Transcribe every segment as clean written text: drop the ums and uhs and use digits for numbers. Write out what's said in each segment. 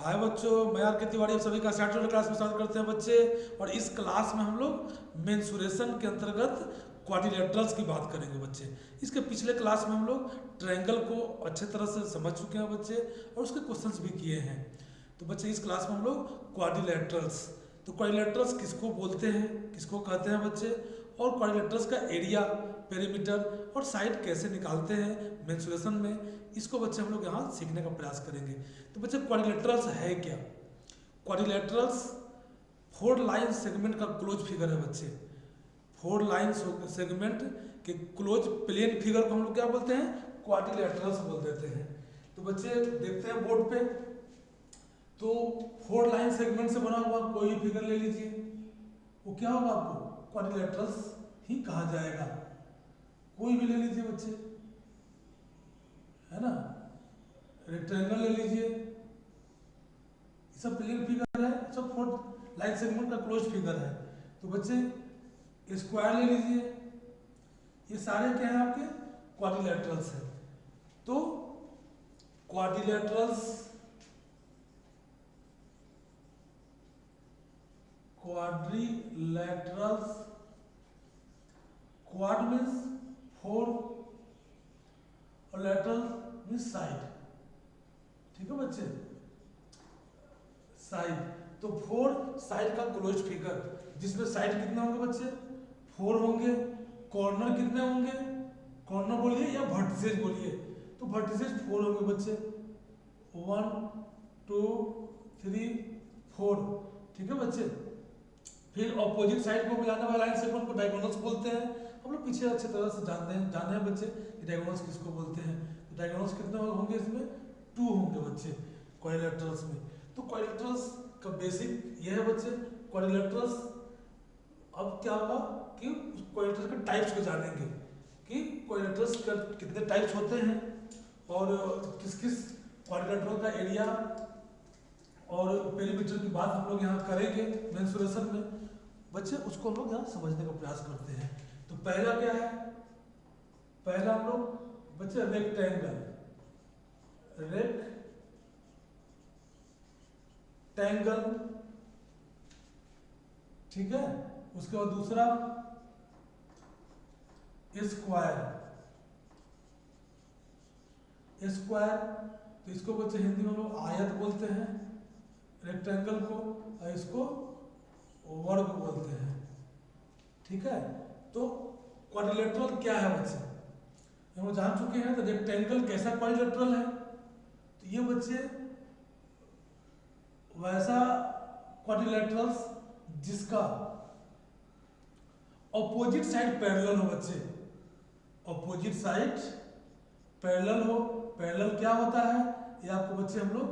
हाय बच्चों, मैं आर के तिवारी आप सभी का सैटरडे क्लास में स्वागत करते हैं बच्चे। और इस क्लास में हम लोग मेंसुरेशन के अंतर्गत क्वाड्रिलेटरल्स की बात करेंगे बच्चे। इसके पिछले क्लास में हम लोग ट्रायंगल को अच्छे तरह से समझ चुके हैं बच्चे, और उसके क्वेश्चंस भी किए हैं। तो बच्चे इस क्लास में हम लोग क्वाड्रिलेटरल्स, तो क्वाड्रिलेटरल्स किसको बोलते हैं, किसको कहते हैं बच्चे, और क्वाड्रिलेटरल्स का एरिया, पेरीमीटर और साइड कैसे निकालते हैं मेंसुरेशन में, इसको बच्चे हम लोग यहाँ सीखने का प्रयास करेंगे। तो बच्चे क्वाड्रिलेटरल्स है क्या? क्वाड्रिलेटरल्स फोर लाइन सेगमेंट का क्लोज फिगर है बच्चे। फोर लाइन सेगमेंट के क्लोज प्लेन फिगर को हम लोग क्या बोलते हैं? क्वाड्रिलेटरल्स बोल देते हैं। तो बच्चे देखते हैं बोर्ड पे, तो फोर लाइन सेगमेंट से बना हुआ कोई भी फिगर ले लीजिए, वो क्या होगा? आपको क्वाड्रिलेटरल्स ही कहा जाएगा। कोई भी ले लीजिए बच्चे, है ना, रेक्टेंगल ले लीजिए, सब प्लेन फिगर है, सब फोर लाइन सेगमेंट का क्लोज फिगर है। तो बच्चे स्क्वायर ले लीजिए, ये सारे क्या है? आपके क्वाड्रिलेटरल्स है। तो quadrilaterals, quadrilaterals, quad means four और लेटरल मीन्स साइड। ठीक है बच्चे, साइड। तो फोर साइड का क्लोज फिगर, जिसमें साइड कितने होंगे बच्चे? फोर होंगे। कॉर्नर कितने होंगे? कॉर्नर बोलिए या वर्टिसेज बोलिए, तो वर्टिसेज फोर होंगे बच्चे, 1 2 3 4। ठीक है बच्चे। फिर ऑपोजिट साइड को मिलाने वाला लाइन सेगमेंट को डायगोनल्स बोलते हैं। हम लोग पीछे अच्छी तरह से जाने हैं बच्चे कि डायगोनल्स किसको बोलते हैं। तो डायगोनल्स कितने होंगे? इसमें 2 होंगे बच्चे क्वाड्रिलेटरल्स में। तो क्वाड्रिलेटरल्स का बेसिक ये है बच्चे, क्वाड्रिलेटरल्स। अब क्या होगा कि क्वाड्रिलेटरल्स के टाइप्स को जानेंगे कि क्वाड्रिलेटरल्स का कितने टाइप्स होते हैं, और किस किस क्वाड्रिलेटरल का एरिया और पेरीमीटर की बात हम लोग यहाँ करेंगे मेंसुरेशन में बच्चे। उसको हम लोग यहाँ समझने का प्रयास करते हैं। तो पहला क्या है? पहला हम लोग बच्चे रेक्टेंगल, रेक्टेंगल। ठीक है। उसके बाद दूसरा स्क्वायर, स्क्वायर। तो इसको बच्चे हिंदी में हम लोग आयत बोलते हैं रेक्टेंगल को, और इसको वर्ग बोलते हैं। ठीक है। तो क्वाड्रिलेटरल क्या है बच्चे, हम जान चुके हैं। तो रेक्टेंगल कैसा क्वाड्रिलेटरल है? तो ये बच्चे वैसा क्वाड्रिलेटरल्स जिसका ऑपोजिट साइड पैरेलल हो बच्चे, ऑपोजिट साइड पैरेलल हो। पैरेलल क्या होता है ये आपको बच्चे हम लोग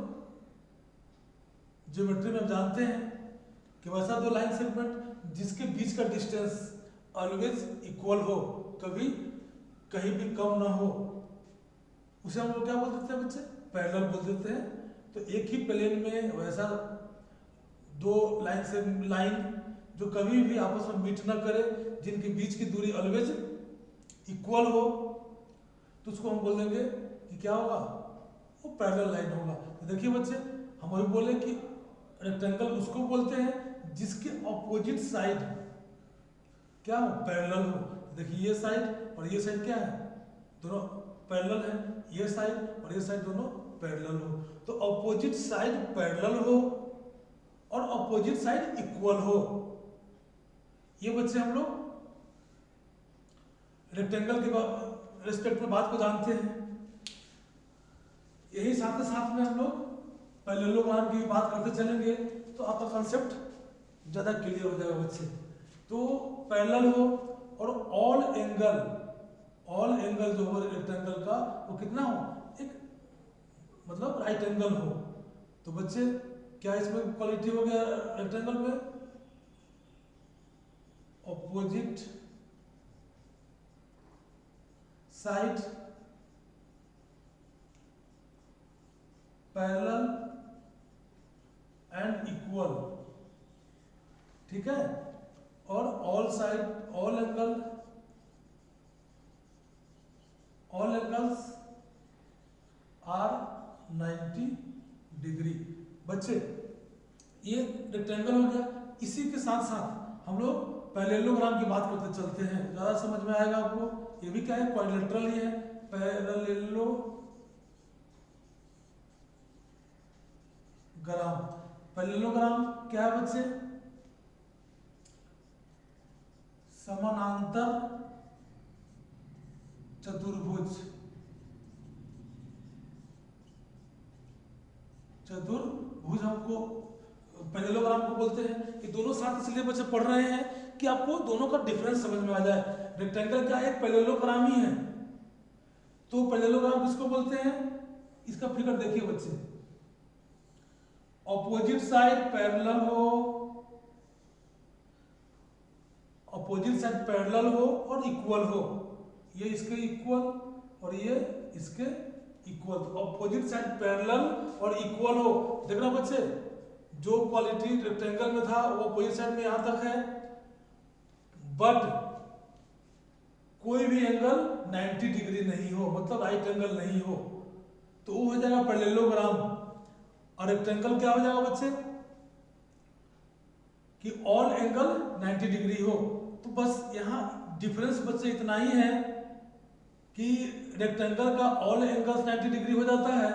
ज्योमेट्री में जानते हैं कि वैसा दो लाइन सेगमेंट जिसके बीच का डिस्टेंस ऑलवेज इक्वल हो, कभी कहीं भी कम ना हो, उसे हम लोग क्या बोल देते हैं बच्चे? पैरेलल बोल देते हैं। तो एक ही प्लेन में वैसा दो लाइन जो कभी भी आपस में मीट ना करे, जिनके बीच की दूरी ऑलवेज इक्वल हो, तो उसको हम बोल देंगे कि क्या होगा? वो पैरेलल लाइन होगा। तो देखिए बच्चे, हम वही बोले कि रेक्टेंगल उसको बोलते हैं जिसके ऑपोजिट साइड क्या हो? पैरेलल हो। देखिए ये साइड और ये साइड क्या है? दोनों पैरेलल है। ये साइड और ये साइड दोनों पैरेलल हो। तो ऑपोजिट साइड पैरेलल हो और ऑपोजिट साइड इक्वल हो, ये बच्चे हम लोग रेक्टेंगल के रिस्पेक्ट में बात को जानते हैं। यही साथ साथ में हम लोग पैरेललोग्राम की बात करते चलेंगे तो आपका कॉन्सेप्ट ज़्यादा क्लियर हो जाएगा बच्चे। तो पैरेलल हो और ऑल एंगल जो हो रेक्टेंगल का वो कितना हो? एक मतलब राइट एंगल हो। तो बच्चे क्या इसमें क्वालिटी हो गया रेक्टेंगल में? Opposite side parallel and equal. ठीक है। और ऑल एंगल्स आर 90 डिग्री। बच्चे ये रेक्टेंगल हो गया। इसी के साथ साथ हम लोग पैरेललोग्राम की बात करते चलते हैं, ज्यादा समझ में आएगा आपको। ये भी क्या है, क्वाड्रिलेटरल ही है। पैरेललोग्राम, पैरेललोग्राम क्या है बच्चे? समानांतर चतुर्भुज, चतुर्भुज हमको पैरेललोग्राम को बोलते हैं। ये दोनों साथ इसलिए बच्चे पढ़ रहे हैं कि आपको दोनों का डिफरेंस समझ में आ जाए। रेक्टेंगल क्या है, एक पैरेललोग्राम ही है। तो पैरेललोग्राम किसको बोलते हैं? इसका फिगर देखिए बच्चे, ऑपोजिट साइड पैरेलल हो, ऑपोजिट साइड पैरेलल हो और इक्वल हो। ये इसके इक्वल और ये इसके इक्वल, ऑपोजिट साइड पैरेलल और इक्वल हो। देखना बच्चे, जो क्वालिटी रेक्टेंगल में था वो ऑपोजिट साइड में यहां तक है, बट कोई भी एंगल 90 डिग्री नहीं हो, मतलब राइट एंगल नहीं हो, तो वो हो जाएगा पैरेललोग्राम। और रेक्टेंगल क्या हो जाएगा बच्चे कि ऑल एंगल 90 डिग्री हो। तो बस यहां डिफरेंस बच्चे इतना ही है कि रेक्टेंगल का ऑल एंगल 90 डिग्री हो जाता है,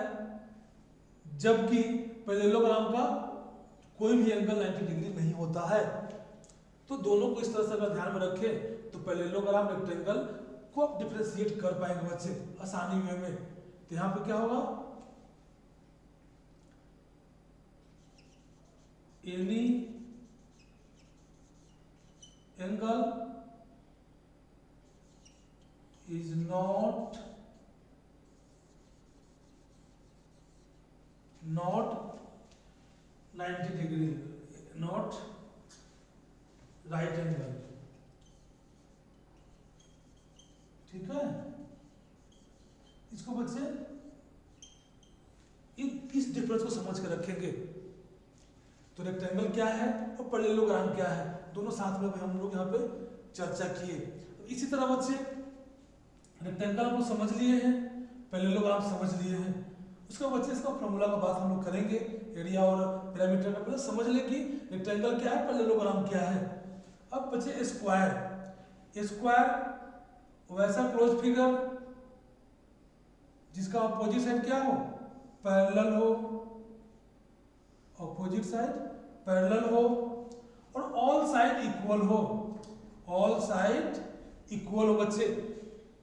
जबकि पैरेललोग्राम का कोई भी एंगल 90 डिग्री नहीं होता है। तो दोनों को इस तरह से अगर ध्यान में रखें तो पैरेललोग्राम रेक्टेंगल को आप डिफरेंशिएट कर पाएंगे बच्चे आसानी वे में। तो यहां पे क्या होगा, any angle is not 90 degree, not right angle, ठीक है। इसको बच्चे इस डिफरेंस को समझ के रखेंगे। तो रेक्टेंगल क्या है और पैरेललोग्राम क्या है, दोनों साथ में हम लोग यहाँ पे चर्चा किए। इसी तरह बच्चे रेक्टेंगल हम लोग समझ लिए हैं, पैरेललोग्राम समझ लिए हैं। उसका बच्चे इसका फॉर्मूला का बात हम लोग करेंगे, एरिया और पैरामीटर का। पहले समझ ले कि रेक्टेंगल क्या है, पैरेललोग्राम क्या है। अब बच्चे स्क्वायर, स्क्वायर वैसा क्लोज फिगर जिसका अपोजिट साइड क्या हो, पैरेलल हो, अपोजिट साइड पैरेलल हो और ऑल साइड इक्वल हो, ऑल साइड इक्वल हो बच्चे,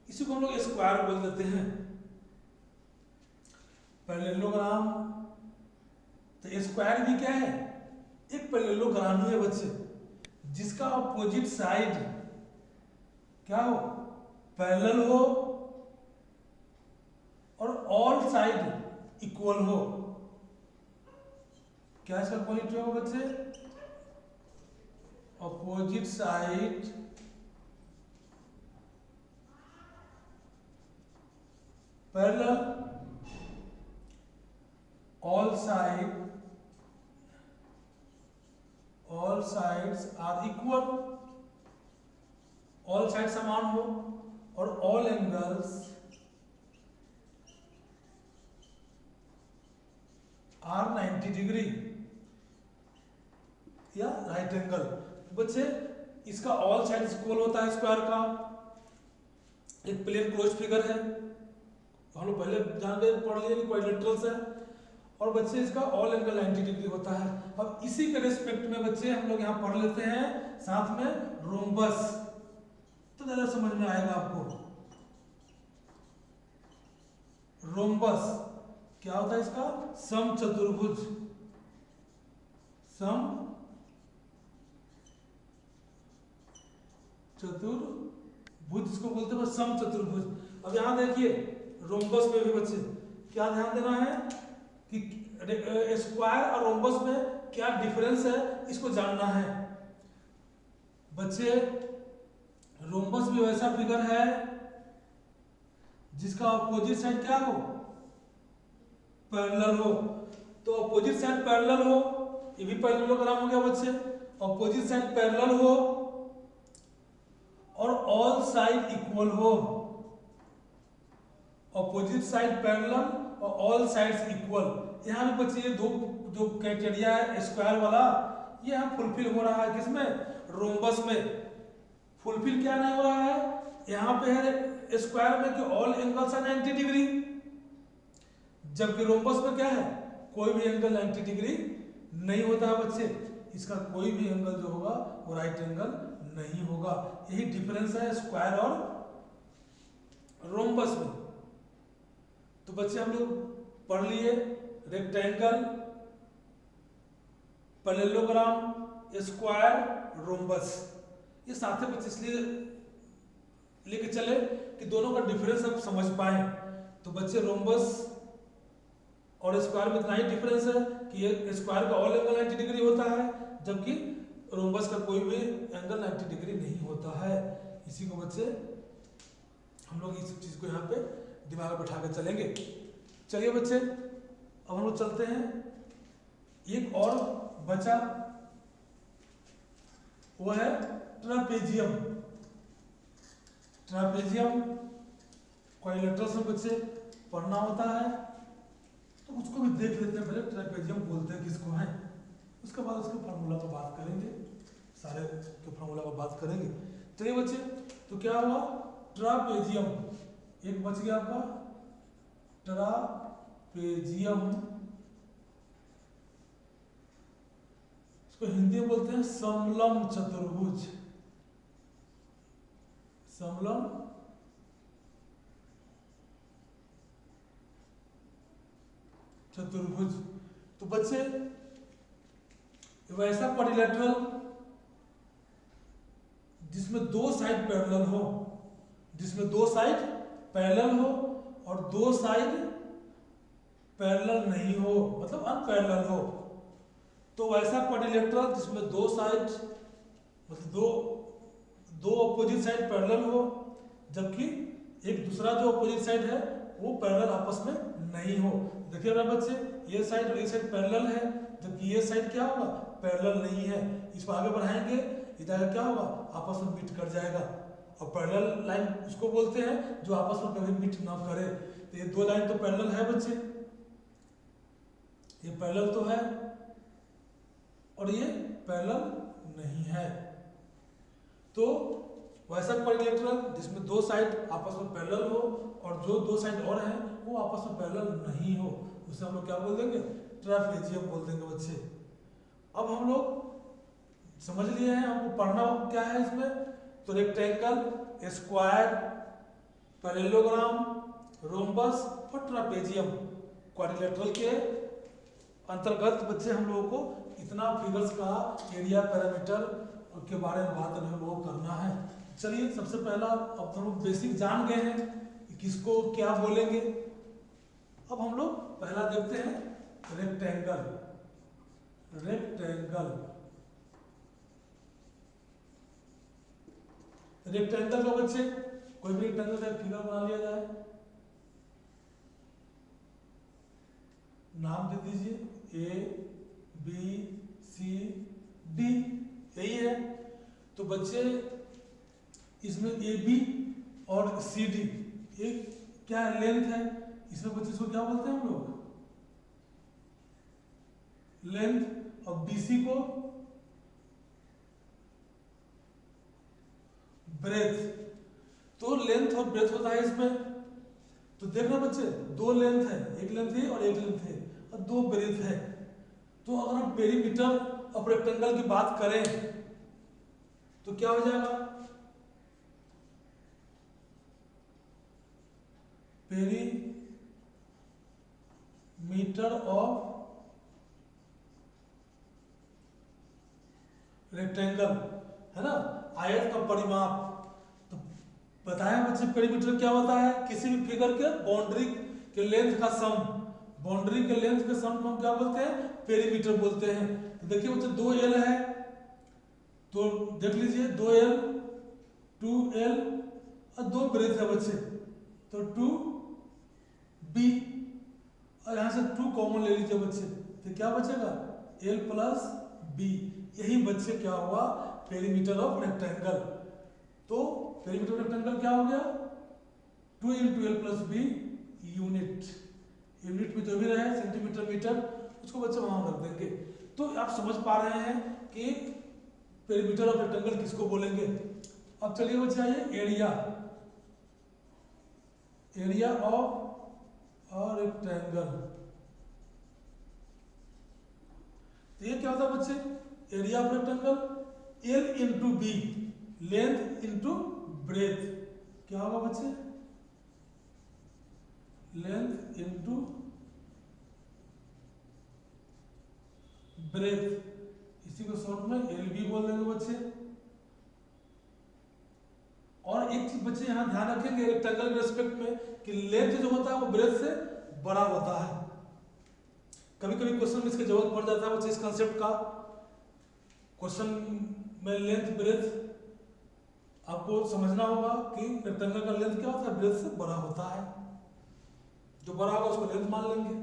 इसी को हम लोग स्क्वायर बोल देते हैं। पैरेललोग्राम, तो स्क्वायर भी क्या है, एक पैरेललोग्राम ही है बच्चे, जिसका अपोजिट साइड क्या हो, पैरेलल हो और ऑल साइड इक्वल हो। क्या इसका क्वालिटी होगा बच्चे, opposite side parallel, all sides are equal, all sides समान हो और all angles are 90 डिग्री या राइट एंगल। बच्चे इसका ऑल साइड्स इक्वल होता है स्क्वायर का, एक प्लेन क्लोज फिगर है, हम लोग पहले जान गए, पढ़ लिए क्वाड्रिलेटरल्स है। और बच्चे इसका ऑल एंगल 90 डिग्री होता है। अब इसी के रिस्पेक्ट में बच्चे हम लोग यहाँ पढ़ लेते हैं साथ में रोम्बस, तो ज्यादा समझ में आएगा आपको। रोम्बस क्या होता है इसका, समचतुर्भुज, समचतुर्भुज इसको बोलते हैं समचतुर्भुज। अब यहाँ देखिए रोम्बस में भी बच्चे क्या ध्यान देना है कि स्क्वायर और रोम्बस में क्या डिफरेंस है, इसको जानना है बच्चे। रोम्बस भी वैसा फिगर है जिसका अपोजिट साइड क्या हो, पैरेलल हो। तो अपोजिट साइड पैरेलल हो, ये भी पैरेललोग्राम हो गया बच्चे। अपोजिट साइड पैरेलल हो और ऑल साइड इक्वल हो, अपोजिट साइड पैरेलल और ऑल साइड्स इक्वल। यहाँ पे बच्चे ये दो जो क्राइटेरिया है स्क्वायर वाला, ये यहाँ फुलफिल हो रहा है किसमें, रोम्बस में। फुलफिल क्या नहीं हो रहा है, यहाँ पे है स्क्वायर में कि ऑल एंगल्स आर 90 डिग्री, जबकि रोम्बस में क्या है, कोई भी एंगल 90 डिग्री नहीं होता है बच्चे। इसका कोई भी एंगल जो होगा वो राइट एंगल नहीं होगा। यही डिफरेंस है स्क्वायर और रोम्बस में। तो बच्चे हम लोग पढ़ लिए रेक्टेंगल, पैरेललोग्राम, स्क्वायर, रोम्बस। ये साथ में बच्चे इसलिए लेके चले कि दोनों का डिफरेंस आप समझ पाए। तो बच्चे रोम्बस और स्क्वायर में इतना ही डिफरेंस है कि ये स्क्वायर का ऑल एंगल 90 डिग्री होता है, जबकि रोम्बस का कोई भी एंगल 90 डिग्री नहीं होता है। इसी को बच्चे हम लोग इस चीज को यहाँ पे दिमाग में बैठा के चलेंगे। चलिए बच्चे अब हम लोग चलते हैं, एक और बचा वो है ट्रापेजियम। ट्रापेजियम क्वाड्रिलेटरल से बच्चे पढ़ना होता है, तो उसको भी देख लेते हैं। पहले ट्रापेजियम बोलते हैं किसको है, उसके बाद उसके फार्मूला पर बात करेंगे, सारे के फार्मूला पर बात करेंगे। चलिए बच्चे, तो क्या हुआ, ट्रापेजियम एक बच गया आपका, ट्रापेजियम, इसको हिंदी में बोलते हैं समलम चतुर्भुज। समलम चतुर्भुज। तो बच्चे वैसा क्वाड्रिलेटरल जिसमें दो साइड पैरेलल हो, जिसमें दो साइड पैरेलल हो और दो साइड पैरेलल नहीं हो, मतलब अनपैरेलल हो। तो वैसा क्वाड्रिलेटरल जिसमें दो साइड मतलब दो अपोजिट साइड पैरेलल हो, जबकि एक दूसरा जो अपोजिट साइड है वो पैरेलल आपस में नहीं हो। देखिए ना बच्चे, ये साइड और ये साइड पैरेलल है, जबकि ये साइड क्या होगा, पैरेलल नहीं है। इसको आगे बढ़ाएंगे, इधर क्या होगा, आपस में मीट कर जाएगा। और पैरेलल लाइन उसको बोलते हैं जो आपस में कभी मीट ना करे। तो ये दो लाइन तो पैरेलल है बच्चे, ये पैरेलल तो है और ये पैरेलल नहीं है। तो वैसा क्वाड्रिलेटरल जिसमें दो साइड आपस में पैरेलल हो और जो दो साइड और हैं वो आपस में पैरेलल नहीं हो, उसे हम लोग क्या बोल देंगे, ट्रापेजियम बोल देंगे बच्चे। अब हम लोग समझ लिए हैं, हमको पढ़ना क्या है इसमें, तो रेक्टेंगल, स्क्वायर, पैरेललोग्राम, रोम्बस और ट्रापेजियम क्वाड्रिलेटरल के अंतर्गत बच्चे हम लोगों को इतना फिगर्स का एरिया, पैरामीटर के बारे में बात हम लोग करना है। चलिए सबसे पहला, अब हम लोग बेसिक जान गए हैं कि किसको क्या बोलेंगे। अब हम लोग पहला देखते हैं रेक्टेंगल। रेक्टेंगल, रेक्टेंगल का बच्चे कोई भी रेक्टेंगल का फिगर बना लिया जाए, नाम दे दीजिए ए बी सी डी, यही है। तो बच्चे इसमें ए बी और सी डी ये क्या लेंथ है, इसमें बच्चे इसको क्या बोलते हैं हम लोग, लेंथ। और बीसी को ब्रेथ। तो लेंथ और ब्रेथ होता है इसमें। तो देखना बच्चे, दो लेंथ है, एक लेंथ है और एक लेंथ है और दो ब्रेथ है। तो अगर हम पेरीमीटर और रेक्टेंगल की बात करें तो क्या हो जाएगा, पेरीमीटर ऑफ रेक्टेंगल है ना, आयत का परिमाप। तो बताया बच्चे पेरीमीटर क्या होता है, किसी भी फिगर के बाउंड्री के लेंथ का सम, बाउंड्री के लेंथ के सम को हम क्या बोलते हैं, पेरीमीटर बोलते हैं। तो देखिए बच्चे 2L है, तो देख लीजिए 2L 2L और दो ब्रेथ है बच्चे, तो 2B और यहां से 2 कॉमन ले लीजिए बच्चे, तो क्या बचेगा L प्लस B। यही बच्चे क्या हुआ, पेरीमीटर ऑफ रेक्टेंगल। तो पेरीमीटर ऑफ रेक्टेंगल क्या हो गया, 2 × L + B यूनिट। यूनिट में जो भी रहे, सेंटीमीटर, मीटर, उसको बच्चे वहां रख देंगे। तो आप समझ पा रहे हैं कि पेरीमीटर ऑफ रेक्टेंगल किसको बोलेंगे। अब चलिए बच्चे आइए area, area of a rectangle. तो ये क्या होता है बच्चे, area of rectangle L into B, length into breadth. क्या होगा बच्चे, लेंथ इंटू ब्रेथ, इसी को शॉर्ट में एल बी बोल देंगे बच्चे। और एक चीज बच्चे यहां ध्यान रखेंगे रेक्टेंगल के रेस्पेक्ट में कि लेंथ जो होता है वो ब्रेथ से बड़ा होता है। कभी कभी क्वेश्चन में इसकी जरूरत पड़ जाता है बच्चे इस कंसेप्ट का। क्वेश्चन में लेंथ ब्रेथ आपको समझना होगा कि रेक्टेंगल का लेंथ क्या होता है, ब्रेथ से बड़ा होता है। जो बड़ा होगा उसको लेंथ मान लेंगे।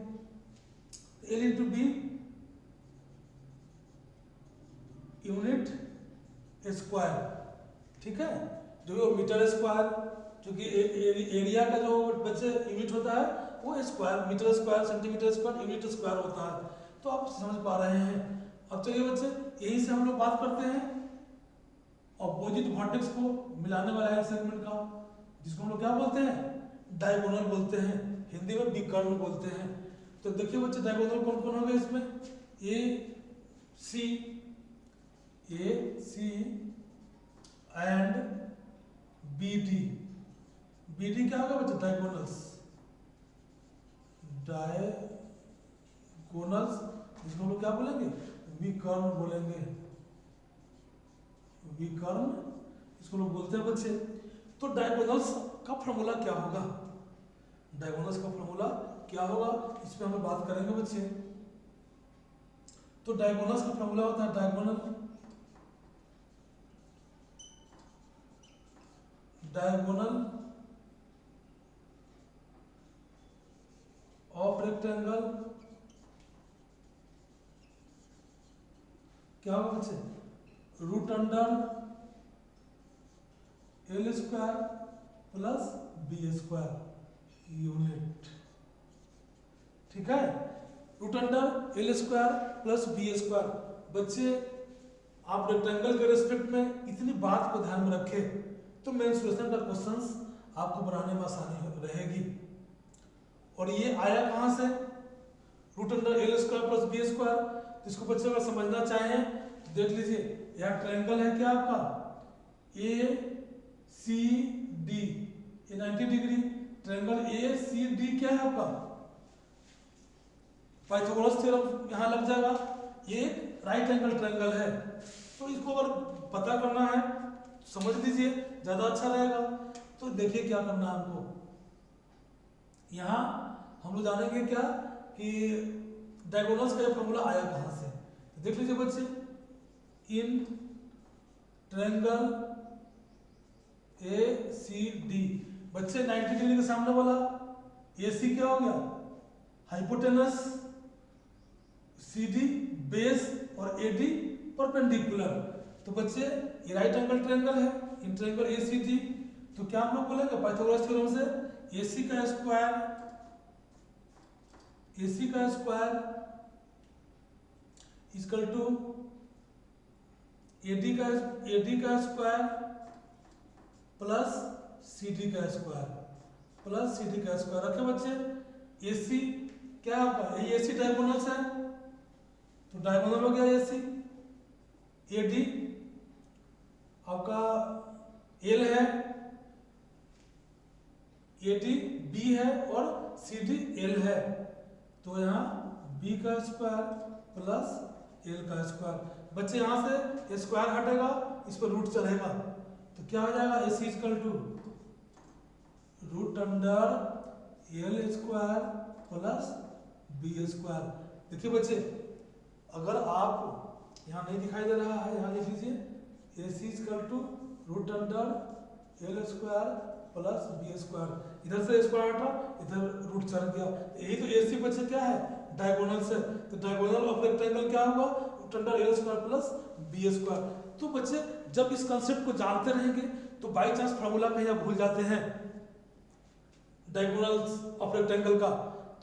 L into B unit square, ठीक है, जो मीटर स्क्वायर, क्योंकि एरिया का जो बच्चे यूनिट होता है वो square, metre square, centimetre square, unit square होता है। तो आप समझ पा रहे हैं। अब चलिए बच्चे यहीं से हम लोग बात करते हैं ऑपोजिट वर्टेक्स को मिलाने वाला है सेगमेंट का, जिसको हम लोग क्या बोलते हैं, डायगोनल बोलते हैं, हिंदी में विकर्ण बोलते हैं। तो देखिए बच्चे डायगोनल कौन कौन होंगे इसमें, A C and B D. B D क्या होगा बच्चे, डायगोनल्स, डायगोनल्स, इसको हम लोग क्या बोलेंगे, विकर्ण बोलेंगे, विकर्ण इसको लोग बोलते हैं बच्चे। तो डायगोनल्स का फॉर्मूला क्या होगा, डायगोनल्स का फॉर्मूला क्या होगा, इस पे हम लोग बात करेंगे बच्चे। तो डायगोनल्स का फॉर्मूला होता है डायगोनल ऑफ रेक्टेंगल क्या होगा बच्चे, root under L square plus B square unit, ठीक है, root under L square plus B square. बच्चे आप रेक्टेंगल के रेस्पेक्ट में इतनी बात को ध्यान में रखें तो मेंसुरेशन का क्वेश्चंस आपको बनाने में आसानी रहेगी। और ये आया कहां से, root under L square plus B square. इसको बच्चे अगर समझना चाहें तो देख लीजिए, यहाँ ट्रायंगल है क्या आपका, ए सी डी, ये 90 degree triangle A C D क्या है आपका, पाइथागोरस थ्योरम यहाँ लग जाएगा। ये राइट एंगल ट्रायंगल है। तो इसको अगर पता करना है समझ लीजिए, ज्यादा अच्छा रहेगा। तो देखिए क्या करना है हमको, यहाँ हम लोग जानेंगे क्या कि डायगोनल्स का ये फॉर्मूला आया कहां से। तो देख लीजिए बच्चे, इन ट्रायंगल ए सी डी, बच्चे 90 डिग्री के सामने वाला ए सी क्या हो गया, हाइपोटेनस, सी डी बेस और ए डी परपेंडिकुलर। तो बच्चे ये राइट एंगल ट्रायंगल है, इन ट्रायंगल ए सी डी। तो क्या हम लोग बोलेंगे पाइथागोरस थ्योरम से, ए सी का स्क्वायर, AC का स्क्वायर इक्वल टू AD का स्क्वायर प्लस CD का स्क्वायर प्लस CD का स्क्वायर। रखे बच्चे, AC क्या है आपका, ये AC डायगोनल्स है तो डायगोनल हो गया AC। AD आपका L है, AD B है और CD L है। तो यहाँ b का स्क्वायर प्लस l का स्क्वायर। बच्चे यहाँ से स्क्वायर हटेगा, इस पर रूट चढ़ेगा तो क्या हो जाएगा, AC equal to root under l square plus b square. देखिए बच्चे, अगर आप यहाँ नहीं दिखाई दे रहा है, यहाँ लिख लीजिए AC equal to root under l square plus B square. इधर से स्क्वायर हटा, इधर रूट चढ़ गया। यही तो AC बच्चे क्या है, डायगोनल से। तो डायगोनल ऑफ रेक्टेंगल क्या होगा, root under L square plus B square. तो बच्चे जब इस कंसेप्ट को जानते रहेंगे तो बाई चांस फॉर्मूला कहीं आप भूल जाते हैं डायगोनल्स ऑफ रेक्टेंगल का,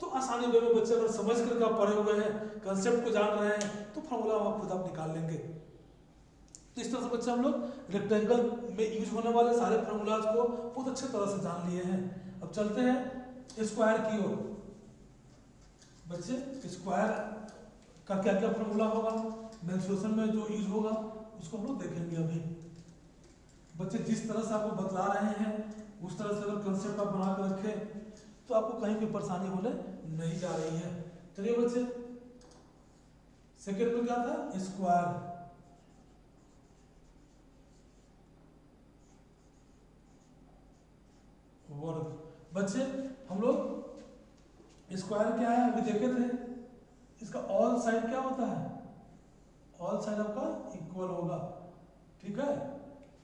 तो आसानी वे में बच्चे अगर समझ करके आप पढ़े हुए हैं, कंसेप्ट को जान रहे हैं, तो फॉर्मूला आप खुद आप निकाल लेंगे। तो इस तरह से बच्चे हम लोग रेक्टेंगल में यूज होने वाले सारे फॉर्मूलाज को बहुत अच्छे तरह से जान लिए हैं। अब चलते हैं स्क्वायर की ओर। बच्चे स्क्वायर का क्या क्या फॉर्मूला होगा, मेंसुरेशन में जो यूज होगा उसको हम लोग देखेंगे अभी। बच्चे जिस तरह से आपको बतला रहे हैं उस तरह से अगर कंसेप्ट आप बना कर रखें तो आपको कहीं भी परेशानी होने नहीं जा रही है। चलिए बच्चे, सेकेंड में क्या था, स्क्वायर। वर्ग। बच्चे हम लोग स्क्वायर क्या है अभी देखे थे, इसका ऑल साइड क्या होता है, ऑल साइड आपका इक्वल होगा, ठीक है,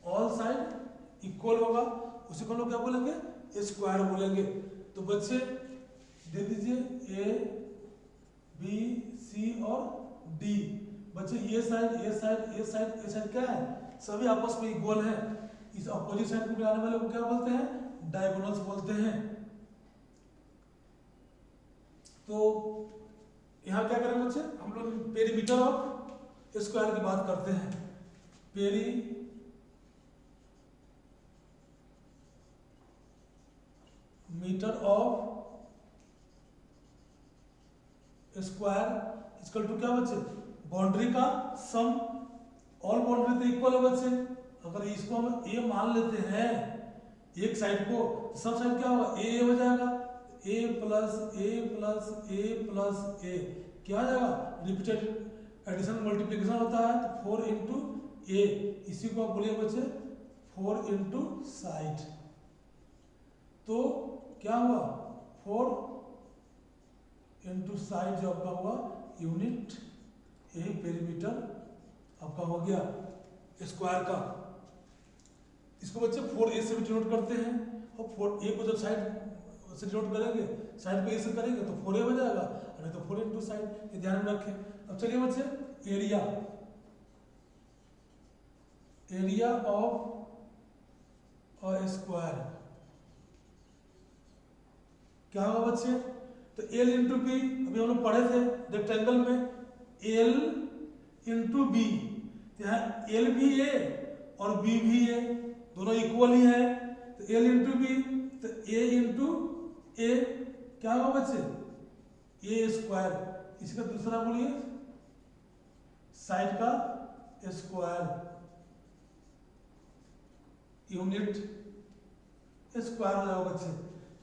ऑल साइड इक्वल होगा, उसी को लोग क्या बोलेंगे, स्क्वायर बोलेंगे। तो बच्चे दे दीजिए ए बी सी और डी। बच्चे ये साइड ये साइड ये साइड ये साइड क्या है, सभी आपस में इक्वल है। इस अपोजिट साइड को मिलाने वाले को क्या बोलते हैं, डायगोनल्स बोलते हैं। तो यहाँ क्या करेंगे बच्चे, हम लोग पेरीमीटर ऑफ स्क्वायर की बात करते हैं। Perimeter of square equal to क्या बच्चे, बाउंड्री का सम। ऑल बाउंड्री तो इक्वल है बच्चे, अगर इसको हम ए मान लेते हैं एक साइड को, सब साइड क्या होगा, ए हो जाएगा, ए प्लस ए प्लस ए प्लस ए क्या आ जाएगा, रिपीटेड एडिशन मल्टीप्लिकेशन होता है तो 4 इंटू ए, इसी को आप बोलिए बच्चे 4 इंटू साइड। तो क्या हुआ, 4 इंटू साइड जो आपका हुआ यूनिट, यही पेरीमीटर आपका हो गया स्क्वायर का। इसको बच्चे 4a से भी डिनोट करते हैं, और 4a को जब साइड से डिनोट करेंगे, साइड पे a से करेंगे तो 4a हो जाएगा, नहीं तो 4 इंटू साइड, ये ध्यान में रखें। अब चलिए बच्चे, area, area of a square क्या होगा बच्चे, तो L इंटू बी, अभी हम लोग पढ़े थे रेक्टेंगल में L इंटू बी, यहाँ L भी है और B भी है, दोनों इक्वल ही है, तो L इंटू बी, तो A इंटू ए क्या होगा बच्चे, ए स्क्वायर। इसका दूसरा बोलिए साइड का स्क्वायर, यूनिट स्क्वायर हो जाएगा बच्चे,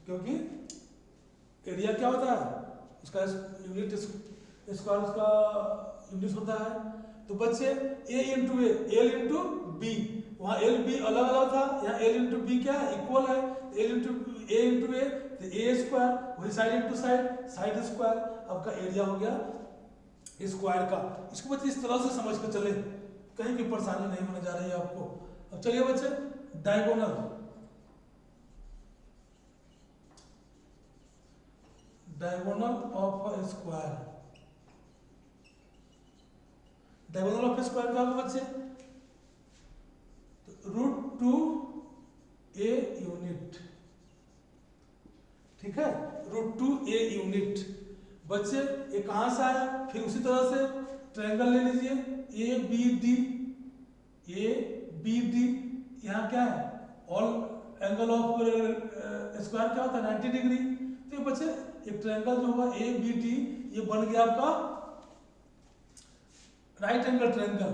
क्योंकि एरिया क्या होता है उसका यूनिट स्क्वायर, उसका यूनिट होता है। तो बच्चे ए इंटू ए, एल इंटू बी, वहाँ एल बी अलग अलग था, यहाँ एल इंटू बी क्या है, इक्वल है, एल इंटू ए इंटू ए, तो ए स्क्वायर, वही side into side, side square, आपका एरिया हो गया स्क्वायर का। इसको बच्चे इस तरह से समझ कर चले, कहीं भी परेशानी नहीं होने जा रही है आपको। अब चलिए बच्चे, diagonal, diagonal of a square, diagonal of square क्या होगा बच्चे, √2 a यूनिट, ठीक है, √2 a यूनिट। बच्चे ये कहां से आया, फिर उसी तरह से ट्रायंगल ले लीजिए A B D, A B D, यहाँ क्या है, ऑल एंगल ऑफ स्क्वायर क्या होता है 90 डिग्री। तो ये बच्चे एक ट्रायंगल जो होगा ए बी डी, ये बन गया आपका right angle triangle,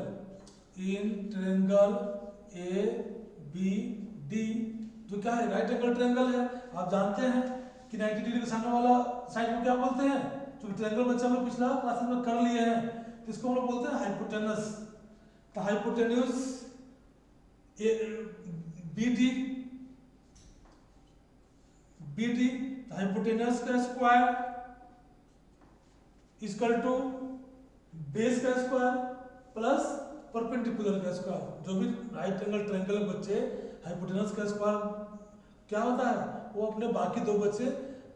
in triangle A B D, जो क्या है राइट एंगल ट्रायंगल है। आप जानते हैं कि 90 डिग्री के सामने वाला साइड को क्या बोलते हैं, जो ट्रायंगल बच्चा हम लोग पिछला क्लास में कर लिए हैं, तो इसको हम लोग बोलते हैं हाइपोटेनस। तो hypotenuse B D, B D hypotenuse का स्क्वायर इक्वल टू बेस का स्क्वायर प्लस परपेंडिकुलर का स्क्वायर। जो भी राइट एंगल ट्रायंगल में बच्चे हाइपोटेनस का स्क्वायर क्या होता है, वो अपने बाकी दो बच्चे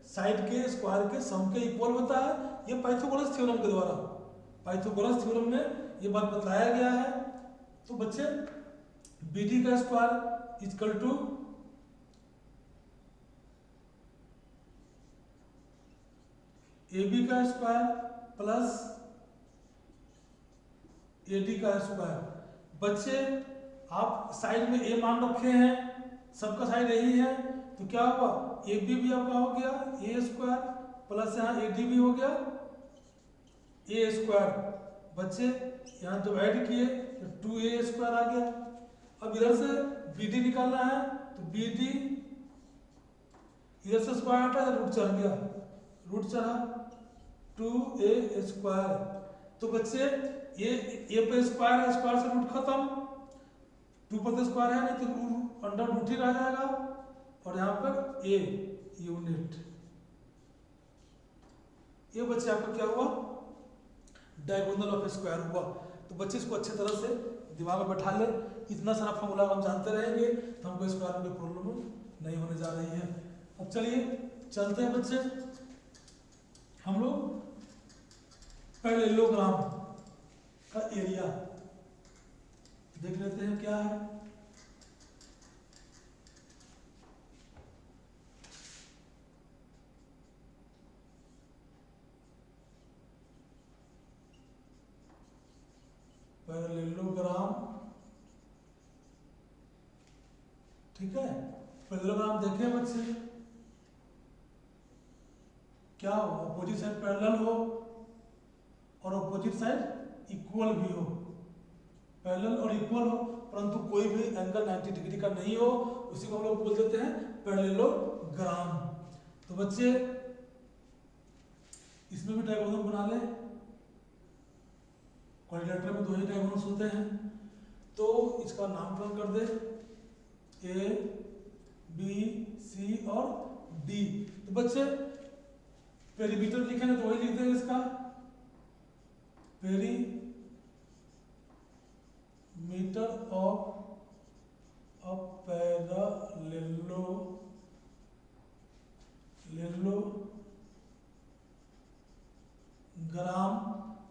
साइड के स्क्वायर के सम के इक्वल होता है। ये पाइथागोरस थ्योरम के द्वारा, पाइथागोरस थ्योरम में ये बात बतलाया गया है। तो बच्चे BD का square equal to A B का स्क्वायर प्लस ए डी का स्क्वायर। बच्चे आप साइड में ए मान रखे हैं, सबका साइड यही है, तो क्या हुआ ए बी भी आपका हो गया ए स्क्वायर प्लस यहाँ ए डी भी हो गया ए स्क्वायर। बच्चे यहाँ जब ऐड किए तो 2a स्क्वायर आ गया। अब इधर से बी डी निकालना है, तो बी डी इधर से स्क्वायर हटा, रूट चढ़ गया, रूट चढ़ा 2a स्क्वायर। तो बच्चे ये पे स्क्वायर है, स्क्वायर से रूट खत्म, 2 पर तो स्क्वायर है नहीं तो अंडर रूट ही रह जाएगा, और यहाँ पर a यूनिट। ये बच्चे आपका क्या हुआ डायगोनल ऑफ स्क्वायर हुआ। तो बच्चे इसको अच्छे तरह से दिमाग में बैठा ले, इतना सारा फॉर्मूला हम जानते रहेंगे तो हमको स्क्वायर में प्रॉब्लम नहीं होने जा रही है। अब चलिए चलते हैं बच्चे, हम लोग पैरेललोग्राम का एरिया देख लेते हैं क्या है। पैरेललोग्राम, ठीक है, पैरेललोग्राम देखें बच्चे, क्या हो अपोजिट साइड पैरेलल हो और अपोजिट साइड इक्वल भी हो, पैरेलल और इक्वल हो, परंतु कोई भी एंगल 90 डिग्री का नहीं हो, उसी को हम लोग बोल देते हैं पैरेललोग्राम। तो बच्चे इसमें भी डायगोनल बना ले, क्वाड्रिलेटरल में 2 ही डायगोनल्स होते हैं, तो इसका नामकरण कर दे ए बी सी और डी। तो बच्चे पेरीमीटर लिखेंगे तो वही लिख देंगे इसका पेरीमीटर ऑफ अ पैरेललोग्राम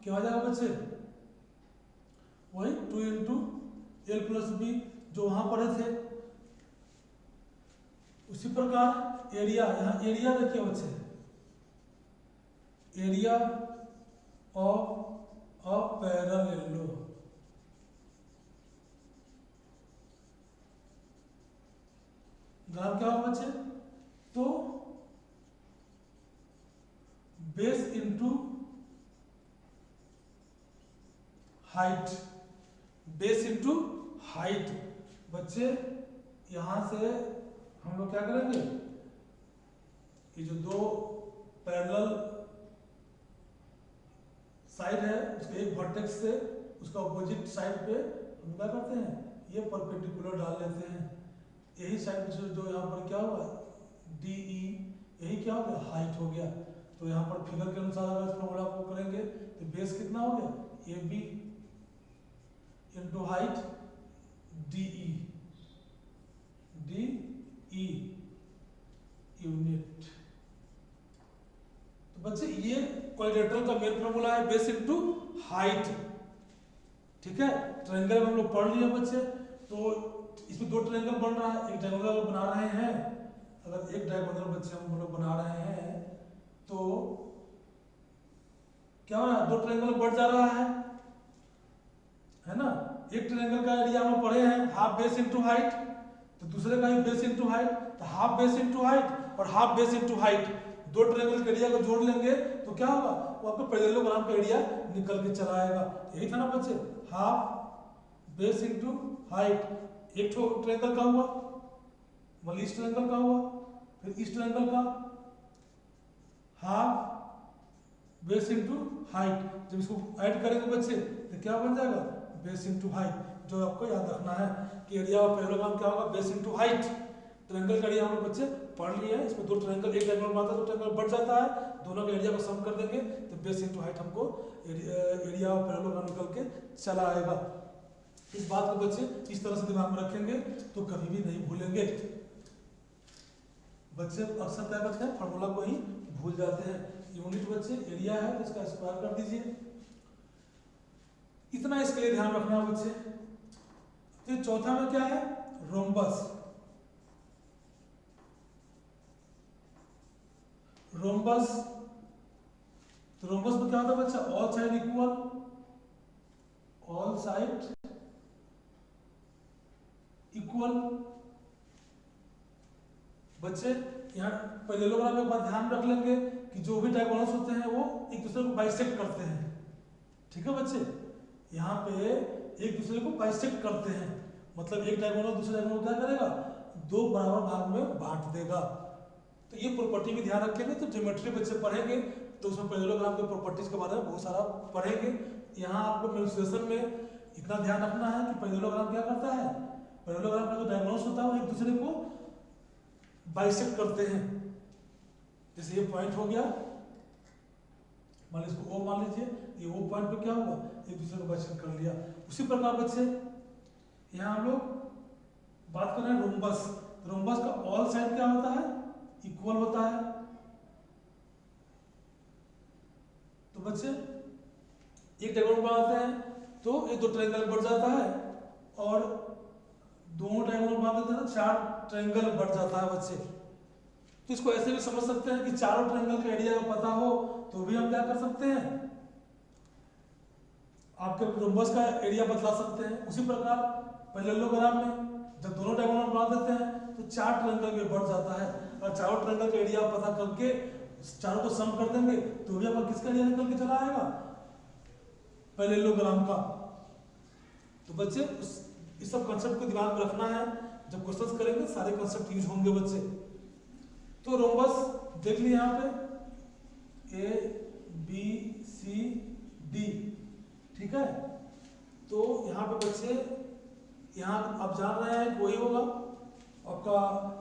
क्या हो जाएगा बच्चे, वही 2 इंटू एल प्लस बी जो वहां पढ़े थे। उसी प्रकार एरिया, यहाँ एरिया देखिए बच्चे, एरिया ऑफ अ पैरेललोग्राम क्या होगा बच्चे, तो base into height, base into height. बच्चे यहां से हम लोग क्या करेंगे, ये जो 2 पैरेलल साइड है उसके एक वर्टेक्स से उसका अपोजिट साइड पे हम क्या करते हैं, ये परपेंडिकुलर डाल लेते हैं। यही साइड जो यहाँ पर क्या हुआ डी ई, यही क्या हो गया हाइट हो गया। तो यहाँ पर फिगर के अनुसार अगर इस फॉर्मूला को करेंगे तो बेस कितना हो गया A B into height D E unit. तो बच्चे ये क्वाड्रिलेटरल का मेन फॉर्मूला है बेस इनटू हाइट, ठीक है। ट्रायंगल हम लोग पढ़ लिए बच्चे, तो इसमें 2 ट्रायंगल बन रहा है, एक डायगोनल बना रहे हैं। अगर एक डायगोनल बच्चे हम लोग बना रहे हैं तो क्या हो रहा है, 2 ट्रायंगल बढ़ जा रहा है ना। एक ट्रायंगल का एरिया हम लोग पढ़े हैं हाफ बेस इनटू हाइट, तो दूसरे का ही बेस इनटू हाइट, तो हाफ बेस इनटू हाइट और half base into height, 2 triangle के एरिया को जोड़ लेंगे तो क्या होगा, वो आपका पैरेललोग्राम का एरिया निकल के चला आएगा। यही था ना बच्चे, हाफ बेस इनटू हाइट। एक ट्रायंगल का हुआ, मतलब इस ट्रायंगल का हुआ, फिर इस ट्रायंगल का हाफ बेस इनटू हाइट। जब इसको ऐड करेंगे बच्चे तो क्या बन जाएगा, बेस इनटू हाइट। जो आपको याद रखना है कि एरिया ऑफ पैरेललोग्राम क्या होगा, बेस इनटू हाइट। ट्रायंगल का एरिया हम लोग बच्चे पढ़ लिए हैं, इसमें 2 ट्रायंगल, एक ट्रायंगल बनता है तो ट्रायंगल बढ़ जाता है, दोनों के एरिया को सम कर देंगे तो बेस इनटू हाइट हमको एरिया ऑफ पैरेललोग्राम निकल के चला आएगा। इस बात को बच्चे इस तरह से दिमाग में रखेंगे तो कभी भी नहीं भूलेंगे। बच्चे अक्सर क्या करते हैं, फार्मूला को ही भूल जाते हैं। यूनिट बच्चे एरिया है तो इसका स्क्वायर कर दीजिए, इतना इसके लिए ध्यान रखना बच्चे। तो चौथा में क्या है, रोम्बस। रोम्बस तो रोम्बस में क्या होता है बच्चा, all side equal, all side equal. बच्चे यहाँ पैरेललोग्राम में बात ध्यान रख लेंगे कि जो भी डायगोनल्स होते हैं वो एक दूसरे को बाइसेक्ट करते हैं। ठीक है बच्चे, यहाँ पे एक दूसरे को बाइसेक्ट करते हैं, मतलब एक डायगोनल दूसरे डायगोनल क्या करेगा, दो बराबर भाग में बांट देगा। तो ये प्रॉपर्टी भी ध्यान रखेंगे। तो ज्योमेट्री बच्चे पढ़ेंगे तो उसमें पैरेललोग्राम के प्रॉपर्टीज के बारे में बहुत सारा पढ़ेंगे। यहाँ आपको मेंस्ट्रुएशन में इतना ध्यान रखना है कि पैरेललोग्राम क्या करता है, पैरेललोग्राम का जो डायगोनल्स होता है वो एक दूसरे को बाइसेक्ट करते हैं। जैसे ये पॉइंट हो गया, मान लीजिए इसको ओ मान लीजिए, ये ओ पॉइंट पे क्या हुआ, एक दूसरे को बाइसेक्ट कर लिया। उसी प्रकार बच्चे यहाँ हम लोग बात कर रहे हैं रोम्बस। रोम्बस का ऑल साइड क्या होता है, इक्वल होता है। तो बच्चे एक डायगोनल बनाते हैं तो ये दो ट्रायंगल बढ़ जाता है, और दोनों डायगोनल बना देते हैं तो चार ट्रायंगल बढ़ जाता है बच्चे। तो इसको ऐसे भी समझ सकते हैं कि चारों ट्रायंगल का एरिया पता हो तो भी हम क्या कर सकते हैं, आपके रोम्बस का एरिया बतला सकते हैं। उसी प्रकार पैरेललोग्राम में जब दोनों डायगोनल बना देते हैं तो चार ट्रायंगल में बढ़ जाता है, और चारों ट्रायंगल का एरिया पता करके चारों को सम कर देंगे तो भी आपका किसका एरिया निकल के चला आएगा, पैरेललोग्राम का। तो बच्चे इस सब कंसेप्ट को दिमाग में रखना है, जब क्वेश्चंस करेंगे सारे कंसेप्ट यूज होंगे बच्चे। तो रोम्बस देख लिए यहाँ पे ए बी सी डी, ठीक है। तो यहाँ पे बच्चे यहाँ आप जान रहे हैं वही होगा आपका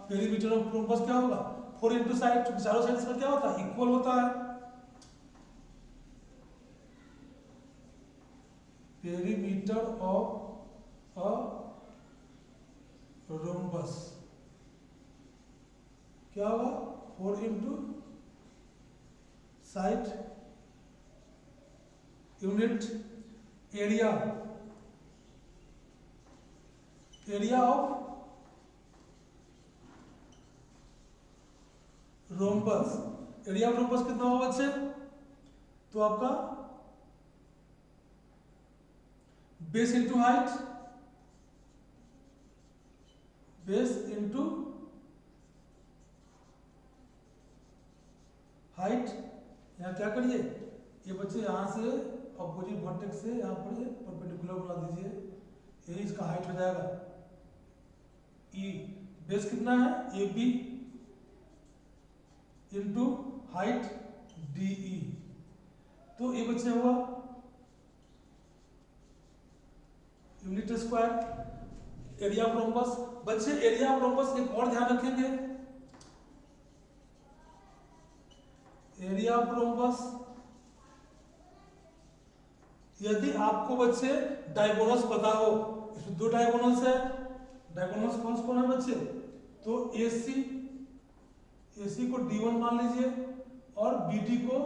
पेरीमीटर ऑफ रोम्बस क्या होगा, 4 इंटू साइड, चारों साइड में क्या होता है, इक्वल होता है। पेरीमीटर ऑफ अ रोम्बस क्या होगा, 4 into side unit area, area of rhombus. Area of rhombus कितना होगा बच्चे, तो आपका base into height, base into height. यहाँ क्या करिए, ये बच्चे यहाँ से अपोजिट वर्टेक्स से यहाँ पर ये परपेंडिकुलर बना दीजिए, ये इसका हाइट हो जाएगा। ई बेस कितना है, A B into height D E. तो ये बच्चे हुआ unit square area of rhombus. बच्चे एरिया ऑफ रोम्बस एक और ध्यान रखेंगे, एरिया ऑफ रोम्बस यदि आपको बच्चे डायगोनल्स पता हो, इसमें दो डायगोनल्स है, डायगोनल्स कौन कौन है बच्चे, तो AC, AC को D1 मान लीजिए और BD को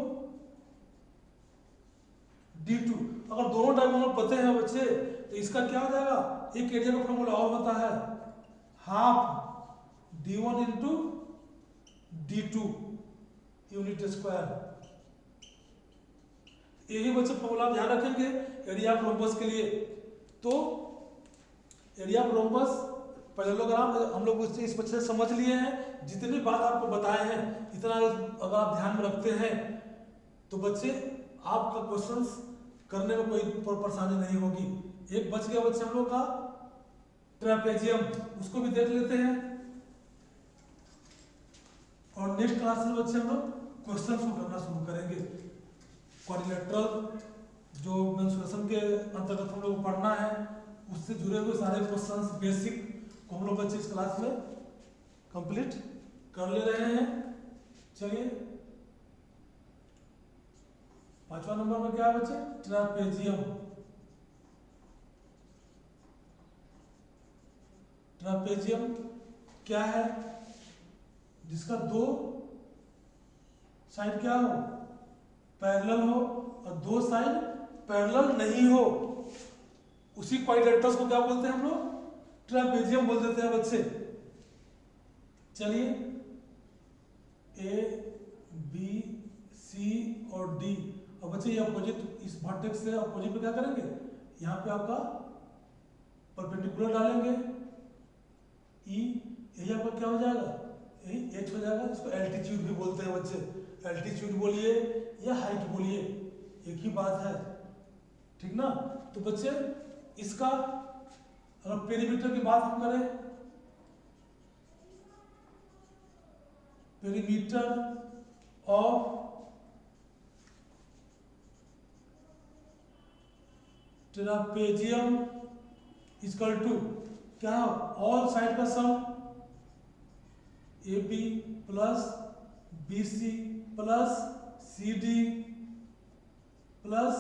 D2। अगर दोनों डायगोनल पते हैं बच्चे तो इसका क्या हो जाएगा, एक एरिया का फॉर्मूला और होता है, half D1 into D2 unit square. यही बच्चे फॉर्मूला ध्यान रखेंगे एरिया ऑफ रोम्बस के लिए। तो एरिया ऑफ रोम्बस पैरेललोग्राम हम लोग इस बच्चे से समझ लिए हैं, जितनी बात आपको बताए हैं इतना अगर आप ध्यान में रखते हैं तो बच्चे आपका क्वेश्चंस करने में कोई परेशानी नहीं होगी। एक बच गया बच्चे हम लोग का ट्रेपेजियम, उसको भी देख लेते हैं, और नेक्स्ट क्लास में बच्चे हम लोग क्वेश्चंस को करना शुरू करेंगे। क्वाड्रिलेटरल जो मेंस्ट्रुएशन के अंतर्गत हम लोग पढ़ना है उससे जुड़े हुए सारे क्वेश्चंस बेसिक को हम लोग बच्चे इस क्लास में कंप्लीट कर ले रहे हैं। चलिए 5वां नंबर में क्या है बच्चे, ट्रेपेजियम। ट्रेपेजियम क्या है, जिसका दो साइड क्या हो, पैरेलल हो, और दो साइड पैरेलल नहीं हो, उसी क्वाड्रिलेटरल्स को क्या बोलते हैं हम लोग, ट्रेपेजियम बोल देते हैं बच्चे। चलिए A B C और D और बच्चे ये अपोजिट, इस वर्टेक्स से अपोजिट पे क्या करेंगे, यहाँ पे आपका परपेंडिकुलर डालेंगे, ई यही आपका क्या हो जाएगा, यही एच हो जाएगा। इसको एल्टीट्यूड भी बोलते हैं बच्चे, एल्टीट्यूड बोलिए या हाइट बोलिए, एक ही बात है, ठीक ना। तो बच्चे इसका अगर पेरीमीटर की बात हम करें, perimeter of trapezium equal to क्या, ऑल साइड का sum A B plus B C plus C D plus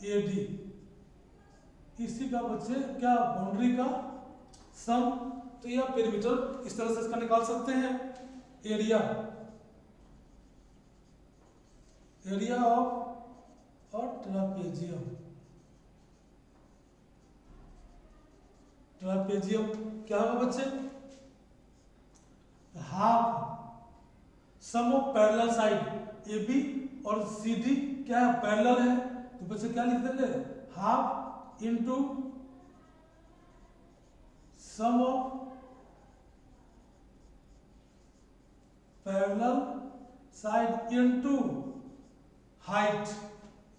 A D, इसी का बच्चे क्या, बाउंड्री का सम। तो यह पेरीमीटर इस तरह से इसका निकाल सकते हैं। एरिया, एरिया ऑफ और ट्रापेजियम, ट्रापेजियम क्या होगा बच्चे, half sum of parallel side A B और सी डी क्या है, पैरेलल है, तो बच्चे क्या लिख देंगे, half into sum of parallel side into height,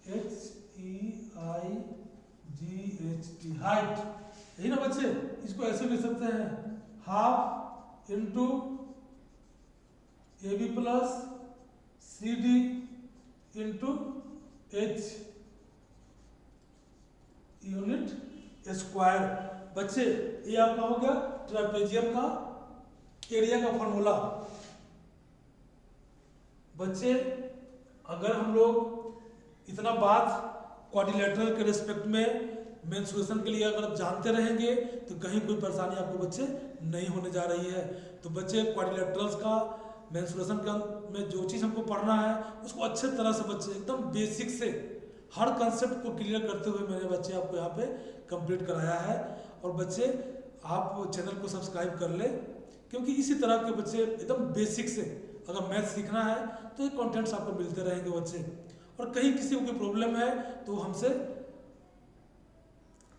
HEIGHT, height, यही ना बच्चे। इसको ऐसे लिख सकते हैं, half into A B plus C D into H unit square. बच्चे ये आपका हो गया ट्रापेजियम का एरिया का फॉर्मूला। बच्चे अगर हम लोग इतना बात क्वाड्रिलेटरल के रिस्पेक्ट में मेंस्ट्रुएशन के लिए अगर जानते रहेंगे तो कहीं कोई परेशानी आपको बच्चे नहीं होने जा रही है। तो बच्चे क्वाड्रिलेटरल्स का मेंस्ट्रुएशन में जो चीज़ हमको पढ़ना है उसको अच्छे तरह से बच्चे एकदम बेसिक से हर कंसेप्ट को क्लियर करते हुए मैंने बच्चे आपको यहाँ पे कंप्लीट कराया है। और बच्चे आप चैनल को सब्सक्राइब कर ले, क्योंकि इसी तरह के बच्चे एकदम बेसिक से अगर मैथ सीखना है तो ये कंटेंट्स आपको मिलते रहेंगे बच्चे। और कहीं किसी को कोई प्रॉब्लम है तो हमसे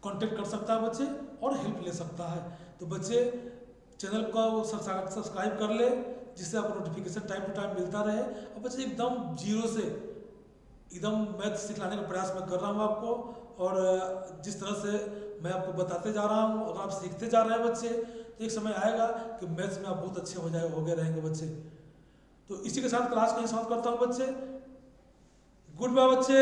कांटेक्ट कर सकता है बच्चे और हेल्प ले सकता है। तो बच्चे चैनल को सब्सक्राइब कर ले, जिससे आपको नोटिफिकेशन टाइम टू टाइम मिलता रहे। और बच्चे एकदम जीरो से एकदम मैथ सिखाने का प्रयास मैं कर रहा हूँ आपको, और जिस तरह से मैं आपको बताते जा रहा हूँ, अगर आप सीखते जा रहे हैं बच्चे तो एक समय आएगा कि मैथ्स में आप बहुत अच्छे हो गए रहेंगे बच्चे। तो इसी के साथ क्लास को समाप्त करता हूँ बच्चे। गुड बाय बच्चे।